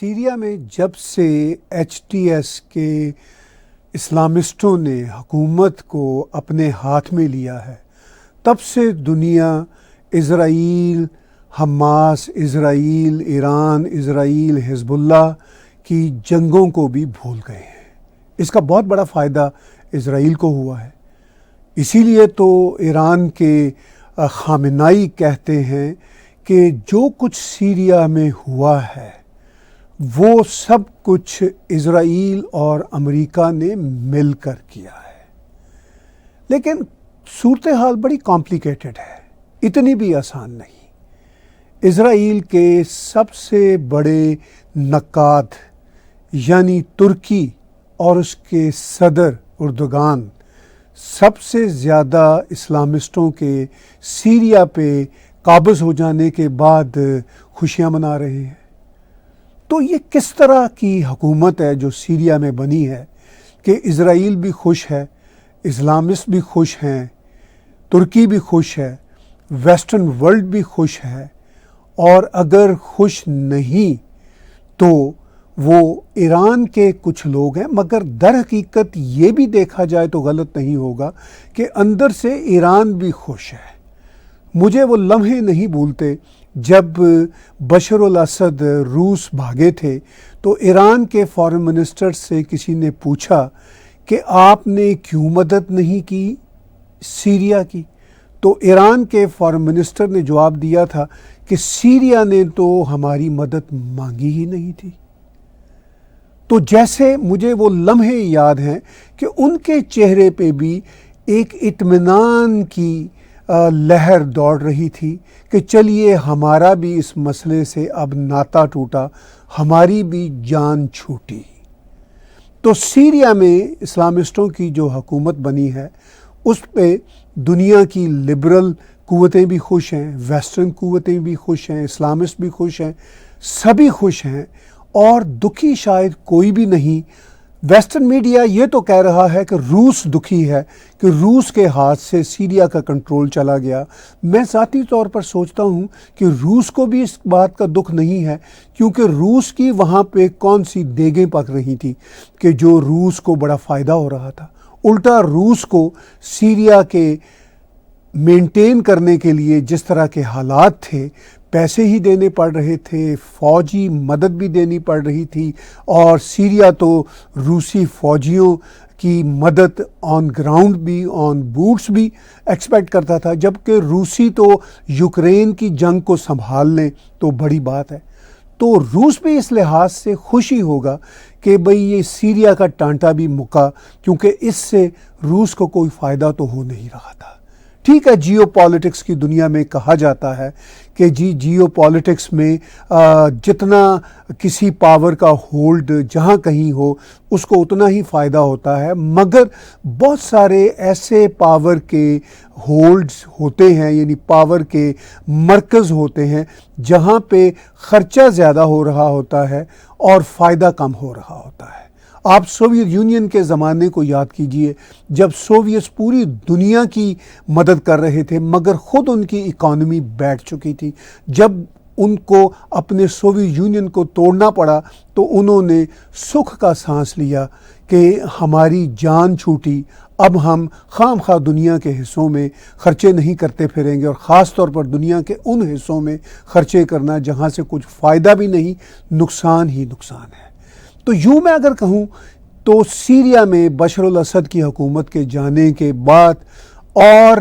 Syria میں جب سے ایچ ٹی ایس کے اسلامسٹوں نے حکومت کو اپنے ہاتھ میں لیا ہے، تب سے دنیا اسرائیل، حماس، اسرائیل، ایران، اسرائیل، حزب اللہ کی جنگوں کو بھی بھول گئے ہیں۔ اس کا بہت بڑا فائدہ اسرائیل کو ہوا ہے۔ اسی لیے تو ایران کے خامنائی کہتے ہیں کہ جو کچھ سیریا میں ہوا ہے وہ سب کچھ اسرائیل اور امریکہ نے مل کر کیا ہے۔ لیکن صورتحال بڑی کمپلیکیٹڈ ہے، اتنی بھی آسان نہیں۔ اسرائیل کے سب سے بڑے نقاد یعنی ترکی اور اس کے صدر اردوغان سب سے زیادہ اسلامسٹوں کے سیریا پہ قابض ہو جانے کے بعد خوشیاں منا رہے ہیں۔ تو یہ کس طرح کی حکومت ہے جو سیریا میں بنی ہے کہ اسرائیل بھی خوش ہے، اسلامسٹ بھی خوش ہیں، ترکی بھی خوش ہے، ویسٹرن ورلڈ بھی خوش ہے، اور اگر خوش نہیں تو وہ ایران کے کچھ لوگ ہیں۔ مگر در حقیقت یہ بھی دیکھا جائے تو غلط نہیں ہوگا کہ اندر سے ایران بھی خوش ہے۔ مجھے وہ لمحے نہیں بھولتے جب بشار الاسد روس بھاگے تھے تو ایران کے فارن منسٹر سے کسی نے پوچھا کہ آپ نے کیوں مدد نہیں کی سیریا کی؟ تو ایران کے فارن منسٹر نے جواب دیا تھا کہ سیریا نے تو ہماری مدد مانگی ہی نہیں تھی۔ تو جیسے مجھے وہ لمحے یاد ہیں کہ ان کے چہرے پہ بھی ایک اطمینان کی لہر دوڑ رہی تھی کہ چلیے ہمارا بھی اس مسئلے سے اب ناتا ٹوٹا، ہماری بھی جان چھوٹی۔ تو سیریا میں اسلامسٹوں کی جو حکومت بنی ہے اس پہ دنیا کی لبرل قوتیں بھی خوش ہیں، ویسٹرن قوتیں بھی خوش ہیں، اسلامسٹ بھی خوش ہیں، سبھی خوش ہیں، اور دکھی شاید کوئی بھی نہیں۔ ویسٹرن میڈیا یہ تو کہہ رہا ہے کہ روس دکھی ہے کہ روس کے ہاتھ سے سیریا کا کنٹرول چلا گیا۔ میں ذاتی طور پر سوچتا ہوں کہ روس کو بھی اس بات کا دکھ نہیں ہے، کیونکہ روس کی وہاں پہ کون سی دیگیں پک رہی تھی کہ جو روس کو بڑا فائدہ ہو رہا تھا۔ الٹا روس کو سیریا کے مینٹین کرنے کے لیے جس طرح کے حالات تھے، پیسے ہی دینے پڑ رہے تھے، فوجی مدد بھی دینی پڑ رہی تھی، اور سیریا تو روسی فوجیوں کی مدد آن گراؤنڈ بھی، آن بوٹس بھی ایکسپیکٹ کرتا تھا، جبکہ روسی تو یوکرین کی جنگ کو سنبھال لیں تو بڑی بات ہے۔ تو روس بھی اس لحاظ سے خوشی ہوگا کہ بھئی یہ سیریا کا ٹانٹا بھی مکا، کیونکہ اس سے روس کو کوئی فائدہ تو ہو نہیں رہا تھا۔ ٹھیک ہے، جیو پالیٹکس کی دنیا میں کہا جاتا ہے کہ جیو پالیٹکس میں جتنا کسی پاور کا ہولڈ جہاں کہیں ہو اس کو اتنا ہی فائدہ ہوتا ہے، مگر بہت سارے ایسے پاور کے ہولڈز ہوتے ہیں، یعنی پاور کے مرکز ہوتے ہیں جہاں پہ خرچہ زیادہ ہو رہا ہوتا ہے اور فائدہ کم ہو رہا ہوتا ہے۔ آپ سوویت یونین کے زمانے کو یاد کیجئے، جب سوویتس پوری دنیا کی مدد کر رہے تھے مگر خود ان کی اکانومی بیٹھ چکی تھی۔ جب ان کو اپنے سوویت یونین کو توڑنا پڑا تو انہوں نے سکھ کا سانس لیا کہ ہماری جان چھوٹی، اب ہم خام خواہ دنیا کے حصوں میں خرچے نہیں کرتے پھریں گے، اور خاص طور پر دنیا کے ان حصوں میں خرچے کرنا جہاں سے کچھ فائدہ بھی نہیں، نقصان ہی نقصان ہے۔ تو یوں میں اگر کہوں تو سیریا میں بشار الاسد کی حکومت کے جانے کے بعد اور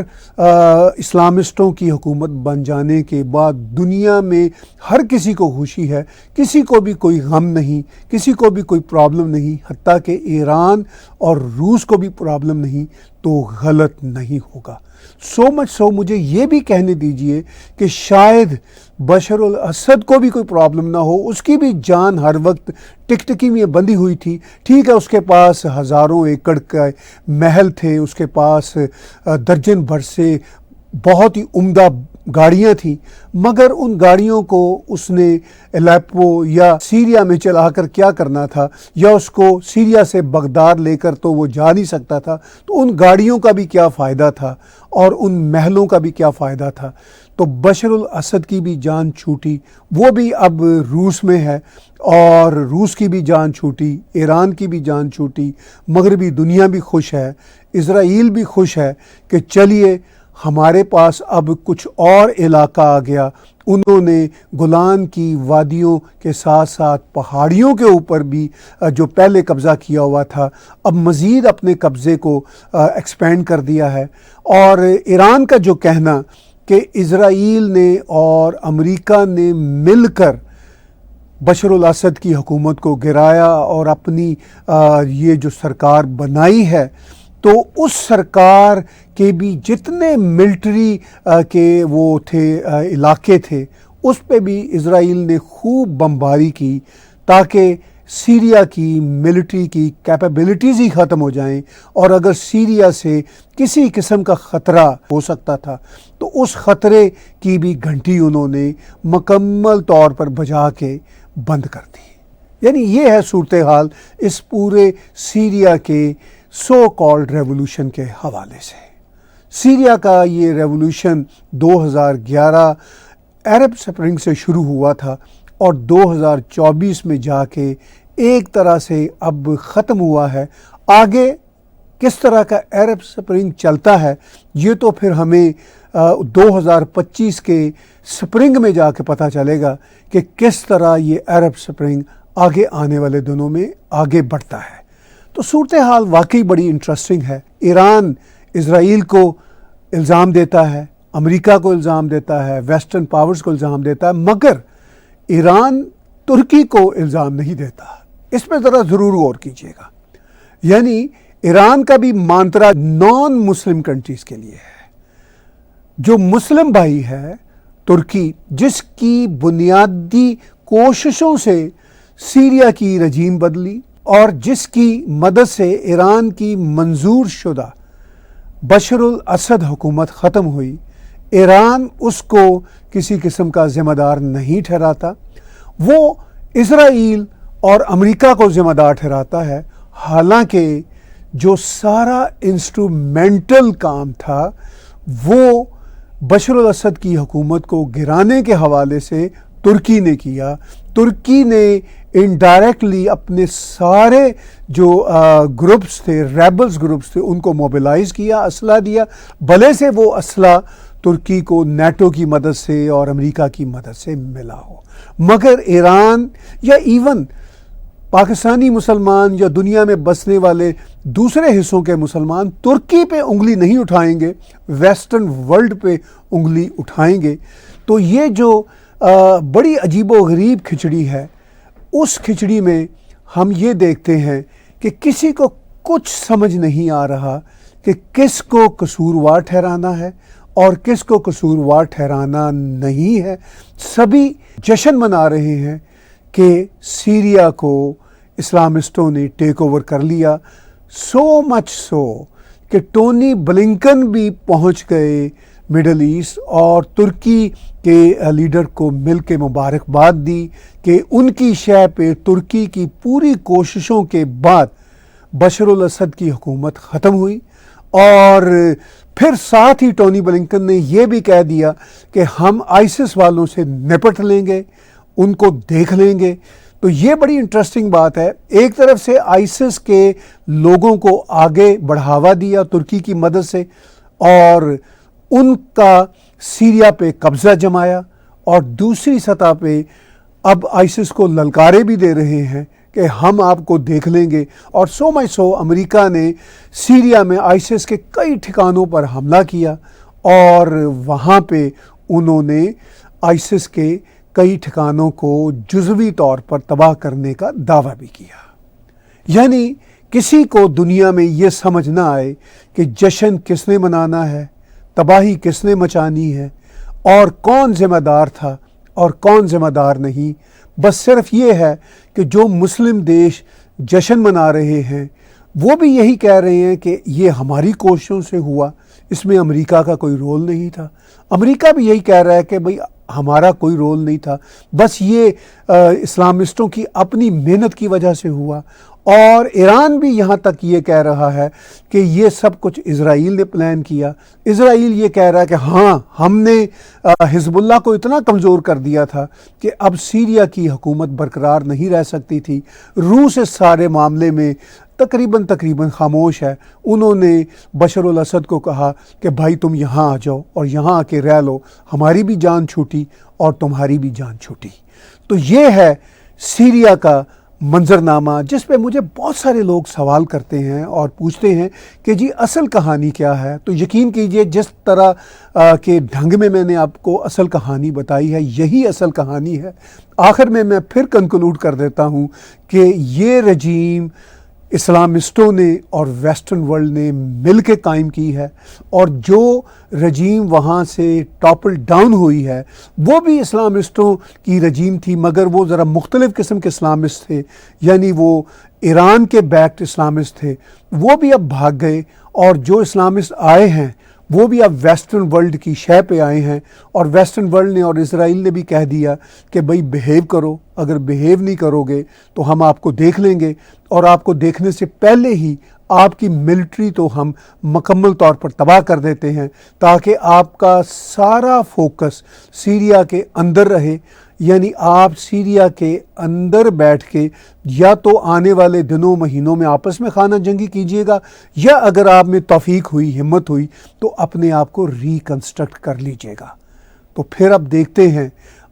اسلامسٹوں کی حکومت بن جانے کے بعد دنیا میں ہر کسی کو خوشی ہے، کسی کو بھی کوئی غم نہیں، کسی کو بھی کوئی پرابلم نہیں، حتیٰ کہ ایران اور روس کو بھی پرابلم نہیں، تو غلط نہیں ہوگا۔ سو مچ سو مجھے یہ بھی کہنے دیجئے کہ شاید بشار الاسد کو بھی کوئی پرابلم نہ ہو، اس کی بھی جان ہر وقت ٹکٹکی میں بندھی ہوئی تھی۔ ٹھیک ہے، اس کے پاس ہزاروں ایکڑ کا محل تھے، اس کے پاس درجن بھر سے بہت ہی عمدہ گاڑیاں تھیں، مگر ان گاڑیوں کو اس نے الیپو یا سیریا میں چلا کر کیا کرنا تھا، یا اس کو سیریا سے بغداد لے کر تو وہ جا نہیں سکتا تھا، تو ان گاڑیوں کا بھی کیا فائدہ تھا اور ان محلوں کا بھی کیا فائدہ تھا۔ تو بشر الاسد کی بھی جان چھوٹی، وہ بھی اب روس میں ہے، اور روس کی بھی جان چھوٹی، ایران کی بھی جان چھوٹی، مغربی دنیا بھی خوش ہے، اسرائیل بھی خوش ہے کہ چلیے ہمارے پاس اب کچھ اور علاقہ آ گیا۔ انہوں نے گولان کی وادیوں کے ساتھ ساتھ پہاڑیوں کے اوپر بھی جو پہلے قبضہ کیا ہوا تھا، اب مزید اپنے قبضے کو ایکسپینڈ کر دیا ہے۔ اور ایران کا جو کہنا کہ اسرائیل نے اور امریکہ نے مل کر بشر الاسد کی حکومت کو گرایا اور اپنی یہ جو سرکار بنائی ہے، تو اس سرکار کے بھی جتنے ملٹری کے وہ تھے علاقے تھے، اس پہ بھی اسرائیل نے خوب بمباری کی تاکہ سیریا کی ملٹری کی کیپیبلٹیز ہی ختم ہو جائیں، اور اگر سیریا سے کسی قسم کا خطرہ ہو سکتا تھا تو اس خطرے کی بھی گھنٹی انہوں نے مکمل طور پر بجا کے بند کر دی۔ یعنی یہ ہے صورتحال اس پورے سیریا کے سو کالڈ ریولوشن کے حوالے سے۔ سیریا کا یہ ریولوشن 2011 عرب سپرنگ سے شروع ہوا تھا اور 2024 میں جا کے ایک طرح سے اب ختم ہوا ہے۔ آگے کس طرح کا عرب سپرنگ چلتا ہے یہ تو پھر ہمیں 2025 کے سپرنگ میں جا کے پتہ چلے گا کہ کس طرح یہ عرب سپرنگ آگے آنے والے دنوں میں آگے بڑھتا ہے۔ تو صورتحال واقعی بڑی انٹرسٹنگ ہے۔ ایران اسرائیل کو الزام دیتا ہے، امریکہ کو الزام دیتا ہے، ویسٹرن پاورز کو الزام دیتا ہے، مگر ایران ترکی کو الزام نہیں دیتا۔ اس پہ ذرا ضرور غور کیجیے گا۔ یعنی ایران کا بھی مانترا نان مسلم کنٹریز کے لیے ہے۔ جو مسلم بھائی ہے ترکی، جس کی بنیادی کوششوں سے سیریا کی رجیم بدلی اور جس کی مدد سے ایران کی منظور شدہ بشر الاسد حکومت ختم ہوئی، ایران اس کو کسی قسم کا ذمہ دار نہیں ٹھہراتا، وہ اسرائیل اور امریکہ کو ذمہ دار ٹھہراتا ہے، حالانکہ جو سارا انسٹرومنٹل کام تھا وہ بشر الاسد کی حکومت کو گرانے کے حوالے سے ترکی نے کیا۔ ترکی نے انڈائریکٹلی اپنے سارے جو گروپس تھے، ریبلز گروپس تھے، ان کو موبلائز کیا، اسلحہ دیا، بھلے سے وہ اسلحہ ترکی کو نیٹو کی مدد سے اور امریکہ کی مدد سے ملا ہو، مگر ایران یا ایون پاکستانی مسلمان یا دنیا میں بسنے والے دوسرے حصوں کے مسلمان ترکی پہ انگلی نہیں اٹھائیں گے، ویسٹرن ورلڈ پہ انگلی اٹھائیں گے۔ تو یہ جو بڑی عجیب و غریب کھچڑی ہے، اس کھچڑی میں ہم یہ دیکھتے ہیں کہ کسی کو کچھ سمجھ نہیں آ رہا کہ کس کو قصوروار ٹھہرانا ہے اور کس کو قصوروار ٹھہرانا نہیں ہے۔ سبھی جشن منا رہے ہیں کہ سیریا کو اسلامسٹوں نے ٹیک اوور کر لیا، سو مچ سو کہ ٹونی بلنکن بھی پہنچ گئے مڈل ایسٹ اور ترکی کے لیڈر کو مل کے مبارکباد دی کہ ان کی شے پہ ترکی کی پوری کوششوں کے بعد بشر الاسد کی حکومت ختم ہوئی۔ اور پھر ساتھ ہی ٹونی بلنکن نے یہ بھی کہہ دیا کہ ہم آئسس والوں سے نپٹ لیں گے، ان کو دیکھ لیں گے۔ تو یہ بڑی انٹرسٹنگ بات ہے، ایک طرف سے آئسس کے لوگوں کو آگے بڑھاوا دیا ترکی کی مدد سے اور ان کا سیریا پہ قبضہ جمایا، اور دوسری سطح پہ اب آئسس کو للکارے بھی دے رہے ہیں کہ ہم آپ کو دیکھ لیں گے۔ اور سو مچ سو امریکہ نے سیریا میں آئسس کے کئی ٹھکانوں پر حملہ کیا اور وہاں پہ انہوں نے آئسس کے کئی ٹھکانوں کو جزوی طور پر تباہ کرنے کا دعویٰ بھی کیا۔ یعنی کسی کو دنیا میں یہ سمجھ نہ آئے کہ جشن کس نے منانا ہے، تباہی کس نے مچانی ہے، اور کون ذمہ دار تھا اور کون ذمہ دار نہیں۔ بس صرف یہ ہے کہ جو مسلم دیش جشن منا رہے ہیں وہ بھی یہی کہہ رہے ہیں کہ یہ ہماری کوششوں سے ہوا، اس میں امریکہ کا کوئی رول نہیں تھا۔ امریکہ بھی یہی کہہ رہا ہے کہ بھئی ہمارا کوئی رول نہیں تھا، بس یہ اسلامسٹوں کی اپنی محنت کی وجہ سے ہوا۔ اور ایران بھی یہاں تک یہ کہہ رہا ہے کہ یہ سب کچھ اسرائیل نے پلان کیا۔ اسرائیل یہ کہہ رہا ہے کہ ہاں ہم نے حزب اللہ کو اتنا کمزور کر دیا تھا کہ اب سیریا کی حکومت برقرار نہیں رہ سکتی تھی۔ روس اس سارے معاملے میں تقریباً خاموش ہے۔ انہوں نے بشر الاسد کو کہا کہ بھائی تم یہاں آ جاؤ اور یہاں آ کے رہ لو، ہماری بھی جان چھوٹی اور تمہاری بھی جان چھوٹی۔ تو یہ ہے سیریا کا منظرنامہ، جس پہ مجھے بہت سارے لوگ سوال کرتے ہیں اور پوچھتے ہیں کہ جی اصل کہانی کیا ہے۔ تو یقین کیجئے جس طرح کے ڈھنگ میں نے آپ کو اصل کہانی بتائی ہے، یہی اصل کہانی ہے۔ آخر میں پھر کنکلوڈ کر دیتا ہوں کہ یہ رجیم اسلامسٹوں نے اور ویسٹرن ورلڈ نے مل کے قائم کی ہے، اور جو رجیم وہاں سے ٹاپل ڈاؤن ہوئی ہے وہ بھی اسلامسٹوں کی رجیم تھی، مگر وہ ذرا مختلف قسم کے اسلامسٹ تھے، یعنی وہ ایران کے بیکڈ اسلامسٹ تھے۔ وہ بھی اب بھاگ گئے، اور جو اسلامسٹ آئے ہیں وہ بھی اب ویسٹرن ورلڈ کی شے پہ آئے ہیں، اور ویسٹرن ورلڈ نے اور اسرائیل نے بھی کہہ دیا کہ بھئی بیہیو کرو، اگر بیہیو نہیں کرو گے تو ہم آپ کو دیکھ لیں گے، اور آپ کو دیکھنے سے پہلے ہی آپ کی ملٹری تو ہم مکمل طور پر تباہ کر دیتے ہیں، تاکہ آپ کا سارا فوکس سیریا کے اندر رہے۔ یعنی آپ سیریا کے اندر بیٹھ کے یا تو آنے والے دنوں مہینوں میں آپس میں خانہ جنگی کیجیے گا، یا اگر آپ میں توفیق ہوئی، ہمت ہوئی، تو اپنے آپ کو ریکنسٹرکٹ کر لیجیے گا۔ تو پھر اب دیکھتے ہیں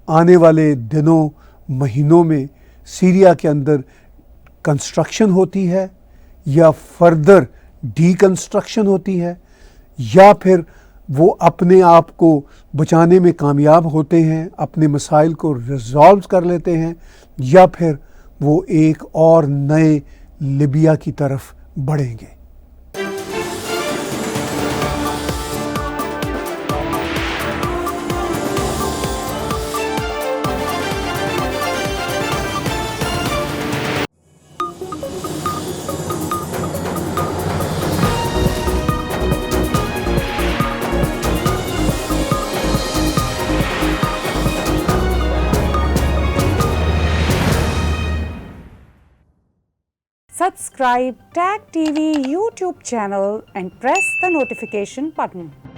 آنے والے دنوں مہینوں میں سیریا کے اندر کنسٹرکشن ہوتی ہے یا فردر ڈی کنسٹرکشن ہوتی ہے، یا پھر وہ اپنے آپ کو بچانے میں کامیاب ہوتے ہیں، اپنے مسائل کو ریزالو کر لیتے ہیں، یا پھر وہ ایک اور نئے لیبیا کی طرف بڑھیں گے۔ Subscribe TAG TV YouTube channel and press the notification button.